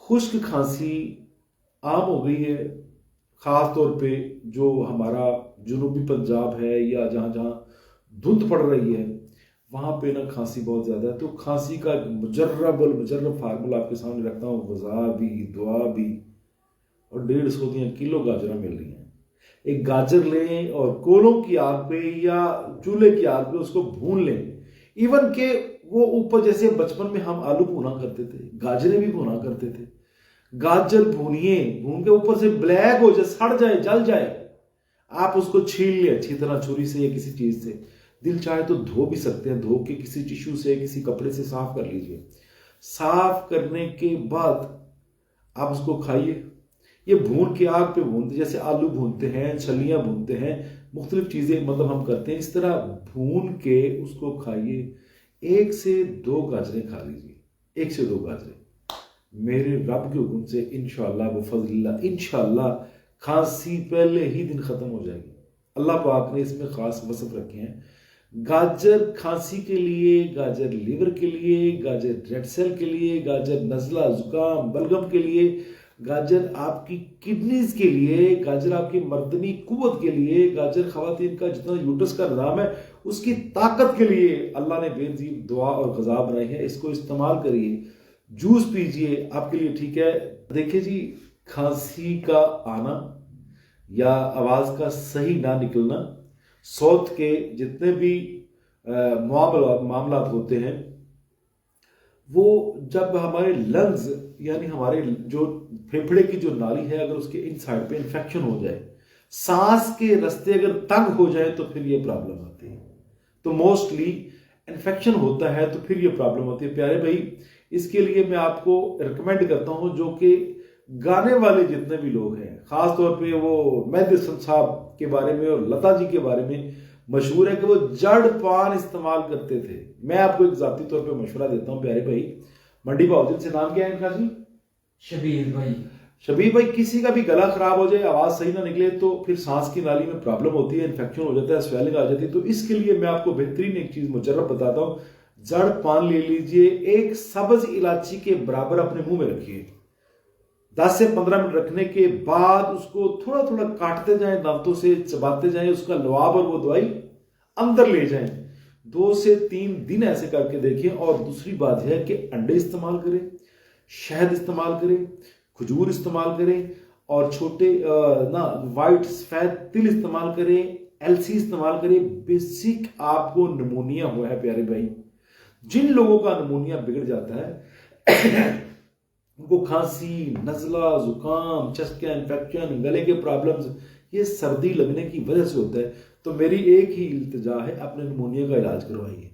خشک کھانسی عام ہو گئی ہے، خاص طور پہ جو ہمارا جنوبی پنجاب ہے یا جہاں جہاں دھند پڑ رہی ہے وہاں پہ نا کھانسی بہت زیادہ ہے۔ تو کھانسی کا مجرب المجرب فارمولہ آپ کے سامنے رکھتا ہوں، غذا بھی، دعا بھی، اور 150 کلو گاجریں مل رہی ہیں۔ ایک گاجر لیں اور کولوں کی آگ پہ یا چولہے کی آگ پہ اس کو بھون لیں، ایون کہ وہ اوپر جیسے بچپن میں ہم آلو بھونا کرتے تھے، گاجریں بھی بھونا کرتے تھے، گاجر بھونیے، بھون کے اوپر سے بلیک ہو جائے، سڑ جائے، جل جائے، آپ اس کو چھیل لیں اچھی طرح چھری سے یا کسی چیز سے، دل چاہے تو دھو بھی سکتے ہیں، دھو کے کسی ٹیشو سے کسی کپڑے سے صاف کر لیجئے۔ صاف کرنے کے بعد آپ اس کو کھائیے۔ یہ بھون کے آگ پہ بھونتے، جیسے آلو بھونتے ہیں، چھلیاں بھونتے ہیں، مختلف چیزیں مطلب ہم کرتے ہیں، اس طرح بھون کے اس کو کھائیے۔ 1 سے 2 گاجریں کھا لیجیے، 1 سے 2 گاجریں، میرے رب کے حکم سے انشاءاللہ بفضل اللہ انشاءاللہ کھانسی پہلے ہی دن ختم ہو جائے گی۔ اللہ پاک نے اس میں خاص وصف رکھے ہیں۔ گاجر کھانسی کے لیے، گاجر لیور کے لیے، گاجر ریڈ سیل کے لیے، گاجر نزلہ زکام بلغم کے لیے، گاجر آپ کی کڈنیز کے لیے، گاجر آپ کی مردنی قوت کے لیے، گاجر خواتین کا جتنا یوٹرس کا نظام ہے اس کی طاقت کے لیے اللہ نے بے نظیر دعا اور غذا بنائی ہے۔ اس کو استعمال کریے، جوس پیجئے، آپ کے لیے ٹھیک ہے۔ دیکھیں جی، کھانسی کا آنا یا آواز کا صحیح نہ نکلنا، صوت کے جتنے بھی معاملات ہوتے ہیں، وہ جب ہمارے لنگز یعنی ہمارے جو پھیپھڑے کی جو نالی ہے اگر اس کے ان سائڈ پہ انفیکشن ہو جائے، سانس کے رستے اگر تنگ ہو جائے تو پھر یہ پرابلم آتی ہے۔ تو موسٹلی انفیکشن ہوتا ہے تو پھر یہ پرابلم ہوتی ہے۔ پیارے بھائی، اس کے لیے میں آپ کو ریکمینڈ کرتا ہوں، جو کہ گانے والے جتنے بھی لوگ ہیں، خاص طور پہ وہ مہدی حسن صاحب کے بارے میں اور لتا جی کے بارے میں مشہور ہے کہ وہ جڑ پان استعمال کرتے تھے۔ میں آپ کو ایک ذاتی طور پہ مشورہ دیتا ہوں پیارے بھائی، منڈی بہاؤدین سے نام کیا ہے ان کا جی؟ شبیر بھائی۔ شبیر بھائی، کسی کا بھی گلا خراب ہو جائے، آواز صحیح نہ نکلے تو پھر سانس کی نالی میں پرابلم ہوتی ہے، انفیکشن ہو جاتا ہے، سویلنگ آ جاتی ہے۔ تو اس کے لیے میں آپ کو بہترین ایک چیز مجرب بتاتا ہوں، جڑ پان لے لیجئے، ایک سبز الائچی کے برابر اپنے منہ میں رکھیے، 10 سے 15 منٹ رکھنے کے بعد اس کو تھوڑا تھوڑا کاٹتے جائیں، دانتوں سے چباتے جائیں، اس کا لعاب اور وہ دوائی اندر لے جائیں۔ 2 سے 3 دن ایسے کر کے دیکھیں۔ اور دوسری بات ہے کہ انڈے استعمال کریں، شہد استعمال کریں، کھجور استعمال کریں، اور چھوٹے وائٹ سفید تل استعمال کریں، LC استعمال کریں۔ بیسک آپ کو نمونیا ہوا ہے پیارے بھائی، جن لوگوں کا نمونیا بگڑ جاتا ہے ان کو کھانسی، نزلہ، زکام، چسٹ کا انفیکشن، گلے کے پرابلمز، یہ سردی لگنے کی وجہ سے ہوتا ہے۔ تو میری ایک ہی التجا ہے، اپنے نمونیا کا علاج کروائیے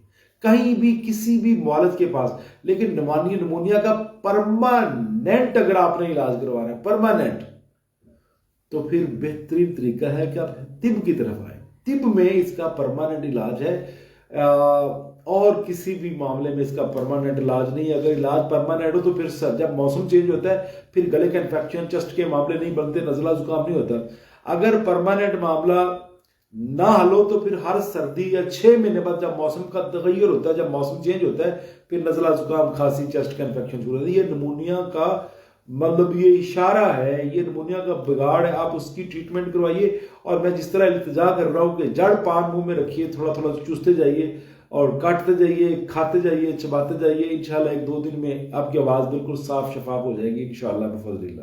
کہیں بھی کسی بھی معالج کے پاس، لیکن نمونیا کا پرماننٹ اگر آپ نے علاج کروانا ہے، پرماننٹ، تو پھر بہترین طریقہ ہے کہ آپ طب کی طرف آئیں۔ طب میں اس کا پرماننٹ علاج ہے، اور کسی بھی معاملے میں اس کا پرماننٹ علاج نہیں ہے۔ اگر علاج پرماننٹ ہو تو پھر جب موسم چینج ہوتا ہے پھر گلے کا انفیکشن، چسٹ کے معاملے نہیں بنتے، نزلہ زکام نہیں ہوتا۔ اگر پرماننٹ معاملہ نہ حل ہو تو پھر ہر سردی یا 6 مہینے بعد جب موسم کا تغیر ہوتا ہے، جب موسم چینج ہوتا ہے، پھر نزلہ زکام، کھانسی، چسٹ کا انفیکشن شروع ہوتا ہے۔ یہ نمونیا کا مطلب یہ اشارہ ہے، یہ نمونیا کا بگاڑ ہے، آپ اس کی ٹریٹمنٹ کروائیے۔ اور میں جس طرح التجا کر رہا ہوں کہ جڑ پان منہ میں رکھیے، تھوڑا تھوڑا چوستے جائیے اور کاٹتے جائیے، کھاتے جائیے، چباتے جائیے، انشاءاللہ 1-2 دن میں آپ کی آواز بالکل صاف شفاف ہو جائے گی انشاءاللہ بفضل اللہ۔